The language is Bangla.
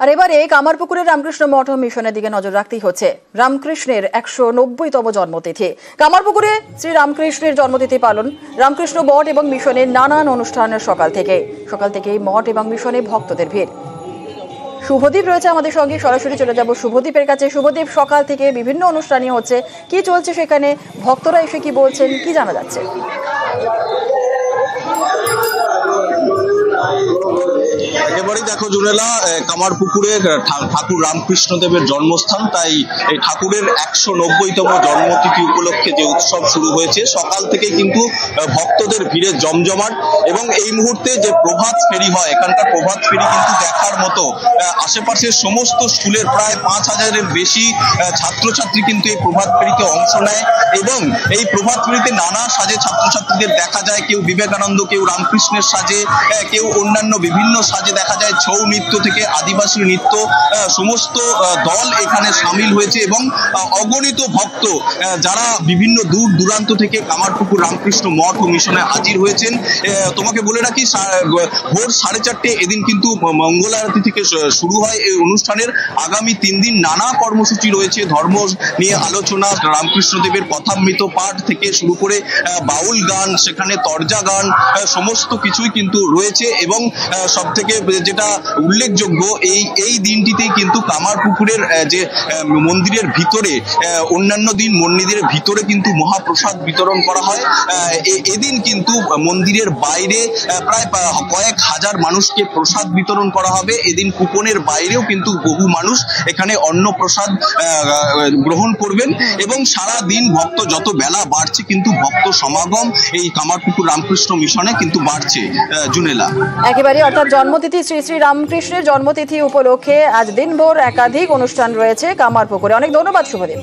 আর এবারে কামারপুকুরের রামকৃষ্ণ মঠ ও মিশনের দিকে নজর রাখতেই হচ্ছে। রামকৃষ্ণের ১৯০তম জন্মতিথি। কামারপুকুরে শ্রী রামকৃষ্ণের জন্মতিথি পালন রামকৃষ্ণ মঠ এবং মিশনের নানান অনুষ্ঠানের সকাল থেকেই মঠ এবং মিশনে ভক্তদের ভিড়। শুভদীপ রয়েছে আমাদের সঙ্গে, সরাসরি চলে যাব শুভদীপের কাছে। শুভদীপ, সকাল থেকে বিভিন্ন অনুষ্ঠানই হচ্ছে, কি চলছে সেখানে, ভক্তরা এসে কি বলছেন, কি জানা যাচ্ছে? এবারে দেখো জুনেলা, কামারপুকুরে ঠাকুর রামকৃষ্ণদেবের জন্মস্থান, তাই এই ঠাকুরের ১৯০তম জন্মতিথি উপলক্ষে যে উৎসব শুরু হয়েছে, সকাল থেকে কিন্তু ভক্তদের ভিড়ে জমজমাট। এবং এই মুহূর্তে যে প্রভাত ফেরি হয়, এখানকার প্রভাত ফেরি কিন্তু দেখার মতো। আশেপাশের সমস্ত স্কুলের প্রায় ৫,০০০-এর বেশি ছাত্রছাত্রী কিন্তু এই প্রভাত ফেরিতে অংশ নেয়। এবং এই প্রভাত ফেরিতে নানা সাজে ছাত্রছাত্রীদের দেখা যায়, কেউ বিবেকানন্দ, কেউ রামকৃষ্ণের সাজে, কেউ অন্যান্য বিভিন্ন সাজে দেখা যায়। ছৌ নৃত্য থেকে আদিবাসী নৃত্য, সমস্ত দল এখানে সামিল হয়েছে। এবং অগণিত ভক্ত যারা বিভিন্ন দূর দূরান্ত থেকে কামারপুকুর রামকৃষ্ণ মঠ ও মিশনে হাজির হয়েছেন। তোমাকে বলে রাখি, ভোর 4:30 এদিন কিন্তু মঙ্গল আরতি থেকে শুরু হয় এই অনুষ্ঠানের। আগামী 3 দিন নানা কর্মসূচি রয়েছে, ধর্ম নিয়ে আলোচনা, রামকৃষ্ণদেবের কথামৃত পাঠ থেকে শুরু করে বাউল গান, সেখানে তরজা গান, সমস্ত কিছুই কিন্তু রয়েছে। এবং সব থেকে যেটা উল্লেখযোগ্য, এই দিনটিতেই কিন্তু কামারপুকুরের যে মন্দিরের ভিতরে, অন্যান্য দিন মন্দিরের ভিতরে কিন্তু মহাপ্রসাদ বিতরণ করা হয়। এদিন কিন্তু মন্দিরের বাইরে প্রায় কয়েক হাজার মানুষকে প্রসাদ বিতরণ করা হবে। এদিন কুপনের বাইরেও কিন্তু বহু মানুষ এখানে অন্ন প্রসাদ গ্রহণ করবেন। এবং সারা দিন ভক্ত, যত বেলা বাড়ছে কিন্তু ভক্ত সমাগম এই কামারপুকুর রামকৃষ্ণ মিশনে কিন্তু বাড়ছে। জুনেলা, একেবারে, অর্থাৎ জন্মতিথি শ্রী শ্রী রামকৃষ্ণের জন্মতিথি উপলক্ষে আজ দিনভর একাধিক অনুষ্ঠান রয়েছে কামারপুকুরে। অনেক ধন্যবাদ শুভদীপ।